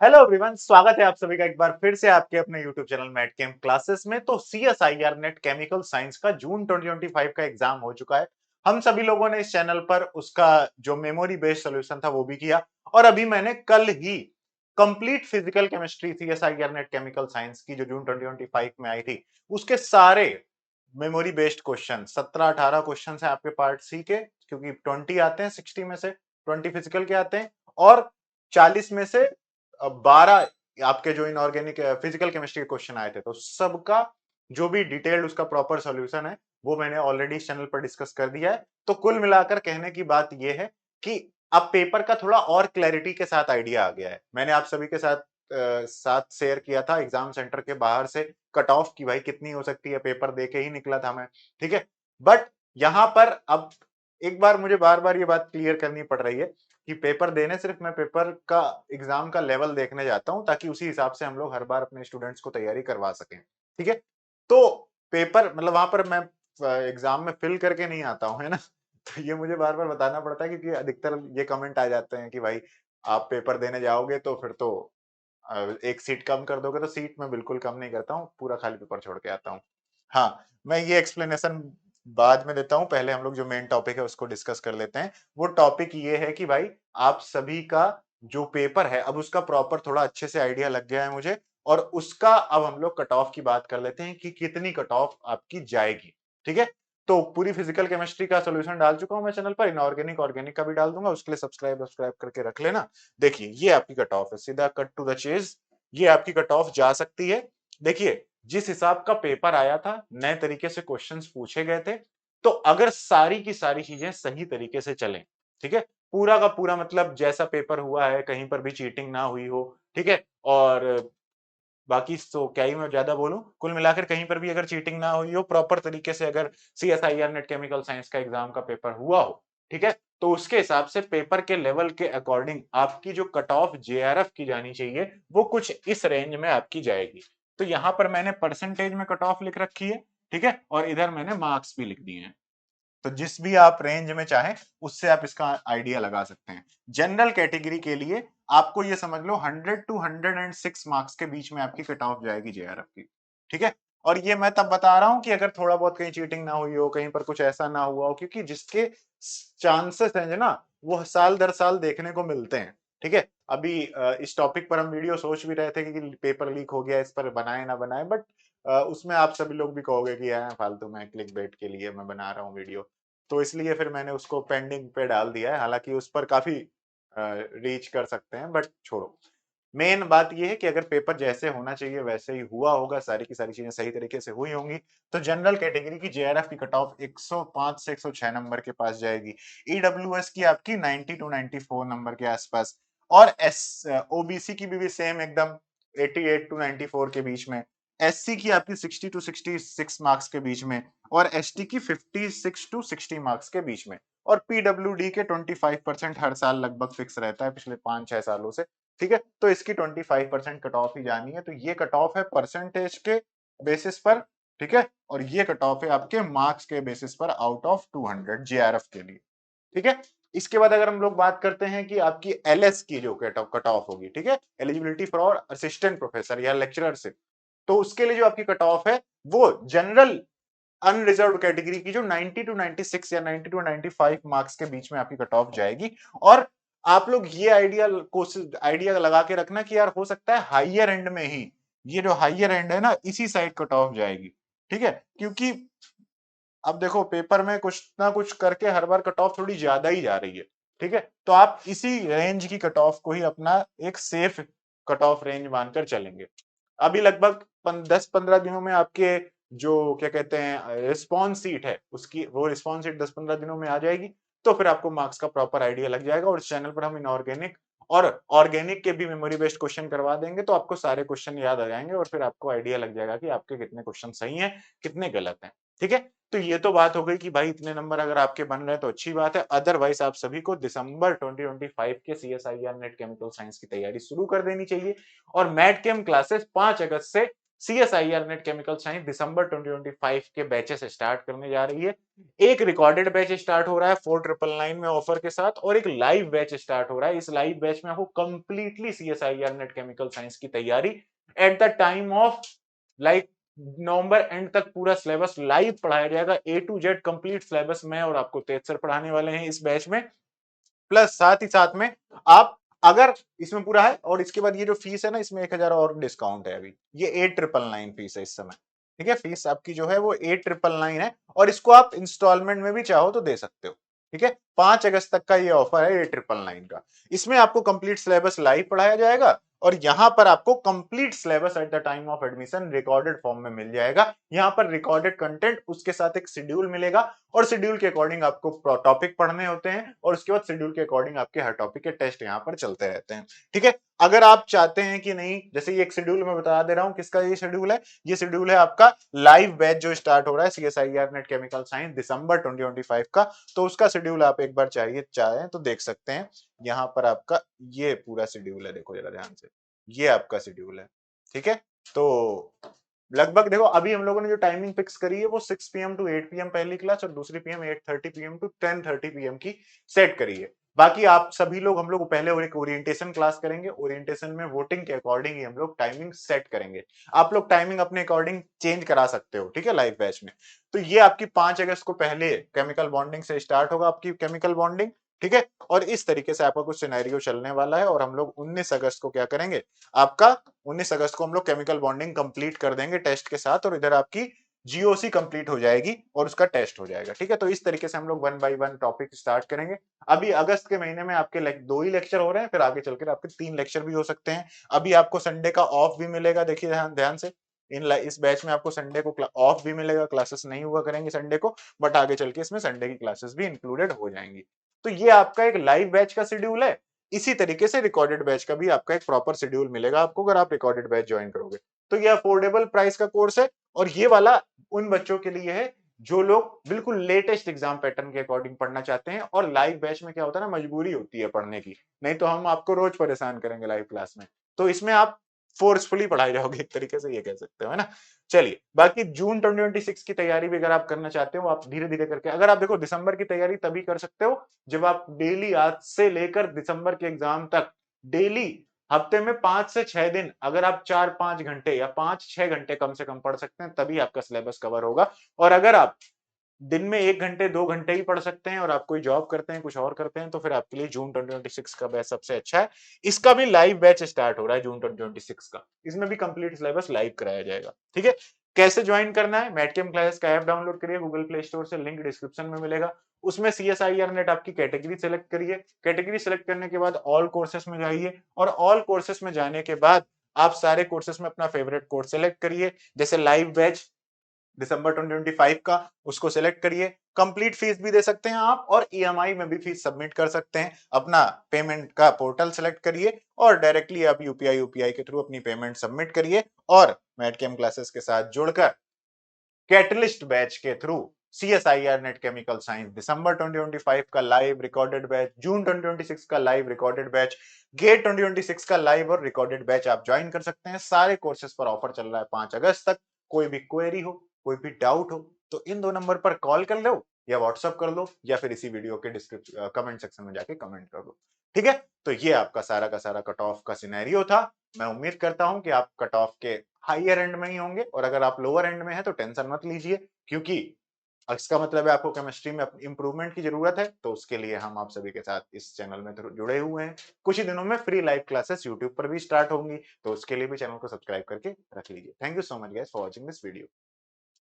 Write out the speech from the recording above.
Hello everyone, स्वागत है आप सभी का एक बार फिर से आपके अपने YouTube channel Math Camp classes में। तो CSIR नेट केमिकल साइंस का जून 2025 का एग्जाम हो चुका है। हम सभी लोगों ने इस चैनल पर उसका जो मेमोरी बेस्ड सॉल्यूशन था वो भी किया, और अभी मैंने कल ही complete physical chemistry CSIR net chemical science की जो जून 2025 में आई थी उसके सारे मेमोरी बेस्ड क्वेश्चन 17-18 क्वेश्चन है आपके पार्ट सी के, क्योंकि 20 आते हैं 60 में से, 20 फिजिकल के आते हैं और 40 में से 12 आपके जो इनऑर्गेनिक फिजिकल केमिस्ट्री के क्वेश्चन आए थे। तो सबका जो भी डिटेल्ड उसका प्रॉपर सॉल्यूशन है वो मैंने ऑलरेडी इस चैनल पर डिस्कस कर दिया है। तो कुल मिलाकर कहने की बात यह है कि अब पेपर का थोड़ा और क्लैरिटी के साथ आइडिया आ गया है। मैंने आप सभी के साथ शेयर किया था एग्जाम सेंटर के बाहर से कट ऑफ की भाई कितनी हो सकती है, पेपर दे के ही निकला था मैं, ठीक है। बट यहां पर अब एक बार मुझे बार बार ये बात क्लियर करनी पड़ रही है कि पेपर देने सिर्फ मैं पेपर का एग्जाम का लेवल देखने जाता हूं, ताकि उसी हिसाब से हम लोग हर बार अपने स्टूडेंट्स को तैयारी करवा सकें, ठीक है। तो पेपर मतलब वहां पर मैं एग्जाम में फिल करके नहीं आता हूं, है ना। तो ये मुझे बार बार बताना पड़ता है, क्योंकि अधिकतर ये कमेंट आ जाते हैं कि भाई आप पेपर देने जाओगे तो फिर तो एक सीट कम कर दोगे। तो सीट मैं बिल्कुल कम नहीं करता हूँ, पूरा खाली पेपर छोड़ के आता हूँ। हाँ, मैं ये एक्सप्लेनेशन बाद में देता हूँ, पहले हम लोग जो मेन टॉपिक है उसको डिस्कस कर लेते हैं। वो टॉपिक ये है कि भाई आप सभी का जो पेपर है अब उसका प्रॉपर थोड़ा अच्छे से आइडिया लग गया है मुझे, और उसका अब हम लोग कट ऑफ की बात कर लेते हैं कि कितनी कट ऑफ आपकी जाएगी, ठीक है। तो पूरी फिजिकल केमिस्ट्री का सॉल्यूशन डाल चुका हूं मैं चैनल पर, इनऑर्गेनिक ऑर्गेनिक का भी डाल दूंगा, उसके लिए सब्सक्राइब करके रख लेना। देखिए ये आपकी कट ऑफ है, सीधा कट टू द चेज, ये आपकी कट ऑफ जा सकती है। देखिए जिस हिसाब का पेपर आया था, नए तरीके से क्वेश्चंस पूछे गए थे, तो अगर सारी की सारी चीजें सही तरीके से चलें, ठीक है, पूरा का पूरा मतलब जैसा पेपर हुआ है कहीं पर भी चीटिंग ना हुई हो, ठीक है, और बाकी तो क्या ही मैं ज्यादा बोलूं, कुल मिलाकर कहीं पर भी अगर चीटिंग ना हुई हो, प्रॉपर तरीके से अगर CSIR नेट केमिकल साइंस का एग्जाम का पेपर हुआ हो, ठीक है, तो उसके हिसाब से पेपर के लेवल के अकॉर्डिंग आपकी जो कट ऑफ JRF की जानी चाहिए वो कुछ इस रेंज में आपकी जाएगी। तो यहां पर मैंने परसेंटेज में कट ऑफ लिख रखी है, ठीक है, और इधर मैंने मार्क्स भी लिख दिए हैं। तो जिस भी आप रेंज में चाहें उससे आप इसका आइडिया लगा सकते हैं। जनरल कैटेगरी के लिए आपको ये समझ लो 100 टू 106 मार्क्स के बीच में आपकी कट ऑफ जाएगी JRF की, ठीक है। और ये मैं तब बता रहा हूं कि अगर थोड़ा बहुत कहीं चीटिंग ना हुई हो, कहीं पर कुछ ऐसा ना हुआ हो, क्योंकि जिसके चांसेस हैं ना वो साल दर साल देखने को मिलते हैं, ठीक है। अभी इस टॉपिक पर हम वीडियो सोच भी रहे थे कि पेपर लीक हो गया, इस पर बनाए ना बनाए, बट उसमें आप सभी लोग भी कहोगे कि यार फालतू में क्लिक बेट के लिए मैं बना रहा हूँ वीडियो, तो इसलिए फिर मैंने उसको पेंडिंग पे डाल दिया है। हालांकि उस पर काफी रीच कर सकते हैं, बट छोड़ो। मेन बात यह है कि अगर पेपर जैसे होना चाहिए वैसे ही हुआ होगा, सारी की सारी चीजें सही तरीके से हुई होंगी, तो जनरल कैटेगरी की JRF की कट ऑफ 105 से 106 नंबर के पास जाएगी। EWS की आपकी 90 टू 94 नंबर के आसपास, और एस OBC की भी सेम एकदम 88 टू 94 के बीच में, SC की आपकी 60 टू 66 मार्क्स के बीच में, और ST की 56 टू 60 मार्क्स के बीच में, और PWD के 25% हर साल लगभग फिक्स रहता है पिछले 5-6 सालों से, ठीक है। तो इसकी 25% कट ऑफ ही जानी है। तो ये कट ऑफ है परसेंटेज के बेसिस पर, ठीक है, और ये कट ऑफ है आपके मार्क्स के बेसिस पर आउट ऑफ 200 JRF के लिए, ठीक है। इसके बाद अगर हम लोग बात करते हैं कि आपकी LS की जो कट ऑफ होगी, ठीक है, एलिजिबिलिटी फॉर असिस्टेंट प्रोफेसर या लेक्चररशिप, तो उसके लिए जो आपकी कट ऑफ है वो जनरल अनरिजर्व कैटेगरी की जो 90 टू 96 या 90 टू 95 मार्क्स के बीच में आपकी कट ऑफ जाएगी। और आप लोग ये आइडिया लगा के रखना कि यार हो सकता है हाइयर एंड में ही, ये जो हाइयर एंड है ना इसी साइड कट ऑफ जाएगी, ठीक है। क्योंकि अब देखो पेपर में कुछ ना कुछ करके हर बार कट ऑफ थोड़ी ज्यादा ही जा रही है, ठीक है। तो आप इसी रेंज की कट ऑफ को ही अपना एक सेफ कट ऑफ रेंज मानकर चलेंगे। अभी लगभग 10-15 दिनों में आपके जो क्या कहते हैं रिस्पॉन्स सीट है उसकी, वो रिस्पॉन्स सीट 10-15 दिनों में आ जाएगी। तो फिर आपको मार्क्स का प्रॉपर आइडिया लग जाएगा, और इस चैनल पर हम इनऑर्गेनिक और ऑर्गेनिक के भी मेमोरी बेस्ड क्वेश्चन करवा देंगे, तो आपको सारे क्वेश्चन याद आ जाएंगे, और फिर आपको आइडिया लग जाएगा कि आपके कितने क्वेश्चन सही हैं कितने गलत हैं, ठीक है। तो ये तो बात हो गई कि भाई इतने नंबर अगर आपके बन रहे हैं तो अच्छी बात है। अदरवाइज आप सभी को दिसंबर 2025 के CSIR नेट केमिकल साइंस की तैयारी शुरू कर देनी चाहिए, और मैट केम क्लासेस 5 अगस्त से सीएसआईआर नेट केमिकल साइंस दिसंबर 2025 के बैचेस स्टार्ट करने जा रही है। एक रिकॉर्डेड बैच स्टार्ट हो रहा है 4999 में ऑफर के साथ, और एक लाइव बैच स्टार्ट हो रहा है। इस लाइव बैच में आपको completely CSIR net chemical science की तैयारी at the time of like November and तक पूरा सिलेबस लाइव पढ़ाया जाएगा। ए टू जेड कंप्लीट सिलेबस मैं और आपको तेज सर पढ़ाने वाले हैं इस बैच में। प्लस साथ ही साथ में आप अगर इसमें पूरा है, और इसके बाद ये जो फीस है ना, इसमें 1000 और डिस्काउंट है। अभी ये 8999 फीस है इस समय। ठीक है, फीस आपकी जो है वो 8999 है, और इसको आप इंस्टॉलमेंट में भी चाहो तो दे सकते हो। ठीक है, 5 अगस्त तक का ये ऑफर है 8999 का। इसमें आपको कंप्लीट सिलेबस लाइव पढ़ाया जाएगा, और यहां पर आपको complete syllabus at the time of admission recorded form में मिल जाएगा। यहां पर रिकॉर्डेड कंटेंट, उसके साथ एक शेड्यूल मिलेगा, और शेड्यूल के अकॉर्डिंग आपको टॉपिक पढ़ने होते हैं, और उसके बाद शेड्यूल के अकॉर्डिंग आपके हर टॉपिक के टेस्ट यहाँ पर चलते रहते हैं। ठीक है, अगर आप चाहते हैं कि नहीं, जैसे ये एक शेड्यूल मैं बता दे रहा हूं किसका ये शेड्यूल है। ये शेड्यूल है आपका लाइव बैच जो स्टार्ट हो रहा है सीएसआईआर नेट केमिकल साइंस दिसंबर 2025 का। तो उसका शेड्यूल आप एक बार चाहें तो देख सकते हैं। यहाँ पर आपका ये पूरा शेड्यूल है, देखो जरा ध्यान से, ये आपका शेड्यूल है। ठीक है, तो लगभग देखो अभी हम लोगों ने जो टाइमिंग फिक्स करी है वो 6 पीएम टू 8 पीएम पहली क्लास, और दूसरी पीएम 8:30 पीएम टू 10:30 पीएम की सेट करी है। बाकी आप सभी लोग, हम लोग पहले एक ओरिएंटेशन क्लास करेंगे। ओरिएंटेशन में वोटिंग के अकॉर्डिंग ही हम लोग टाइमिंग सेट करेंगे। आप लोग टाइमिंग अपने अकॉर्डिंग चेंज करा सकते हो। ठीक है, लाइव बैच में। तो ये आपकी 5 अगस्त को पहले केमिकल बॉन्डिंग से स्टार्ट होगा आपकी केमिकल बॉन्डिंग। ठीक है, और इस तरीके से आपका कुछ सिनेरियो चलने वाला है, और हम लोग 19 अगस्त को क्या करेंगे, आपका 19 अगस्त को हम लोग केमिकल बॉन्डिंग कंप्लीट कर देंगे टेस्ट के साथ, और इधर आपकी जीओसी कंप्लीट हो जाएगी और उसका टेस्ट हो जाएगा। ठीक है, तो इस तरीके से हम लोग 1 बाय 1 टॉपिक स्टार्ट करेंगे। अभी अगस्त के महीने में आपके 2 ही लेक्चर हो रहे हैं, फिर आगे चलकर आपके 3 लेक्चर भी हो सकते हैं। अभी आपको संडे का ऑफ भी मिलेगा, देखिए ध्यान ध्यान से। इस बैच में आपको संडे को ऑफ भी मिलेगा, क्लासेस नहीं हुआ करेंगे संडे को, बट आगे चल के इसमें संडे की क्लासेस भी इंक्लूडेड हो जाएंगी। तो ये आपका एक लाइव बैच का शेड्यूल है। इसी तरीके से रिकॉर्डेड बैच का भी आपका एक प्रॉपर शेड्यूल मिलेगा आपको अगर आप रिकॉर्डेड बैच ज्वाइन करोगे। तो ये अफोर्डेबल प्राइस का कोर्स है, और ये वाला उन बच्चों के लिए है जो लोग बिल्कुल लेटेस्ट एग्जाम पैटर्न के अकॉर्डिंग पढ़ना चाहते हैं। और लाइव बैच में क्या होता है ना, मजबूरी होती है पढ़ने की, नहीं तो हम आपको रोज परेशान करेंगे लाइव क्लास में। तो इसमें आप फोर्सफुली पढ़ाए जाओगे, एक तरीके से ये कह सकते हो, है ना। चलिए, बाकी जून 2026 की तैयारी भी अगर आप करना चाहते हो, आप धीरे धीरे करके, अगर आप देखो दिसंबर की तैयारी तभी कर सकते हो जब आप डेली आज से लेकर दिसंबर के एग्जाम तक डेली हफ्ते में 5 से 6 दिन अगर आप 4-5 घंटे या 5-6 घंटे कम से कम पढ़ सकते हैं, तभी आपका सिलेबस कवर होगा। और अगर आप दिन में 1 घंटे 2 घंटे ही पढ़ सकते हैं, और आप कोई जॉब करते हैं, कुछ और करते हैं, तो फिर आपके लिए जून 2026 का बैच सबसे अच्छा है। इसका भी लाइव बैच स्टार्ट हो रहा है जून 2026 का। इसमें भी कंप्लीट सिलेबस लाइव कराया जाएगा। ठीक है, कैसे ज्वाइन करना है, मैटकेम क्लासेस का ऐप डाउनलोड करिए गूगल प्ले स्टोर से, लिंक डिस्क्रिप्शन में मिलेगा। उसमें सीएसआईआर नेट आपकी कैटेगरी सेलेक्ट करिए। कैटेगरी सेलेक्ट करने के बाद ऑल कोर्सेस में जाइए, और ऑल कोर्सेस में जाने के बाद आप सारे कोर्सेस में अपना फेवरेट कोर्स सेलेक्ट करिए। जैसे लाइव बैच दिसंबर 2025 का, उसको सिलेक्ट करिए। कंप्लीट फीस भी दे सकते हैं आप, और ईएमआई में भी फीस सबमिट कर सकते हैं। अपना पेमेंट का पोर्टल सेलेक्ट करिए, और डायरेक्टली आप यूपीआई के थ्रू अपनी पेमेंट सबमिट करिए, और मैटकेम क्लासेस के साथ जुड़कर कैटलिस्ट बैच के through CSIR net chemical science दिसंबर 2025 का लाइव रिकॉर्डेड बैच, जून 2026 का लाइव रिकॉर्डेड बैच, गेट 2026 का लाइव और रिकॉर्डेड बैच आप ज्वाइन कर सकते हैं। सारे कोर्सेज पर ऑफर चल रहा है 5 अगस्त तक। कोई भी क्वेरी हो, कोई भी डाउट हो, तो इन 2 नंबर पर कॉल कर लो, या व्हाट्सअप कर लो, या फिर इसी वीडियो के डिस्क्रिप्शन कमेंट सेक्शन में जाके कमेंट कर दो। ठीक है, तो ये आपका सारा का सारा कट ऑफ का सिनेरियो था। मैं उम्मीद करता हूं कि आप कट ऑफ के हाइयर एंड में ही होंगे, और अगर आप लोअर एंड में हैं तो टेंशन मत लीजिए, क्योंकि इसका मतलब है आपको केमिस्ट्री में इंप्रूवमेंट की जरूरत है। तो उसके लिए हम आप सभी के साथ इस चैनल में जुड़े हुए हैं। कुछ ही दिनों में फ्री लाइव क्लासेस यूट्यूब पर भी स्टार्ट होंगी, तो उसके लिए भी चैनल को सब्सक्राइब करके रख लीजिए। Thank you so much guys for watching this video.